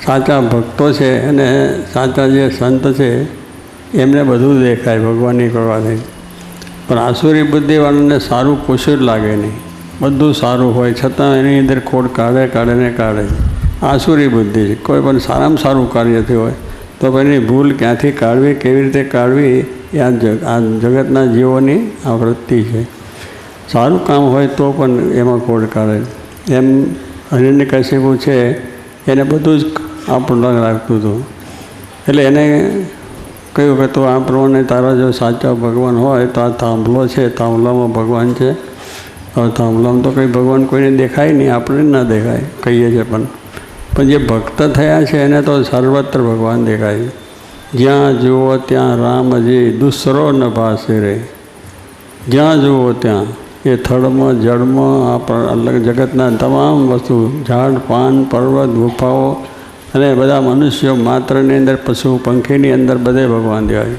સાચા ભક્તો છે અને સાચા જે સંત છે એમને બધું દેખાય ભગવાનની કૃપાથી. પણ આસુરી બુદ્ધિવાળાને સારું કશું જ લાગે નહીં. બધું સારું હોય છતાં એની અંદર ખોટ કાઢે. આસુરી બુદ્ધિ છે. કોઈ પણ સારામાં સારું કાર્ય થયું હોય તો એની ભૂલ ક્યાંથી કાઢવી, કેવી રીતે કાઢવી એ આ જગતના જીવોની આ વૃત્તિ છે. સારું કામ હોય તો પણ એમાં ખોટ કાઢે. એમ હિરણ્યકશિપુ છે એને બધું જ આપણું રાખતું હતું. એટલે એને કહ્યું કે તું આ પ્રમાણે તારા જો સાચા ભગવાન હોય તો આ થાંભલો છે, થાંભલામાં ભગવાન છે. હવે થાંભલામાં તો કંઈ ભગવાન કોઈને દેખાય નહીં, આપણે ના દેખાય કહીએ છીએ, પણ જે ભક્ત થયા છે એને તો સર્વત્ર ભગવાન દેખાય. જ્યાં જુઓ ત્યાં રામજી દૂસરો ન ભાસે રે. જ્યાં જુઓ ત્યાં એ થળમાં જળમાં આ અલગ જગતના તમામ વસ્તુ, ઝાડ પાન પર્વત ગુફાઓ અને બધા મનુષ્યો માત્રની અંદર, પશુ પંખીની અંદર બધે ભગવાન દેખાય.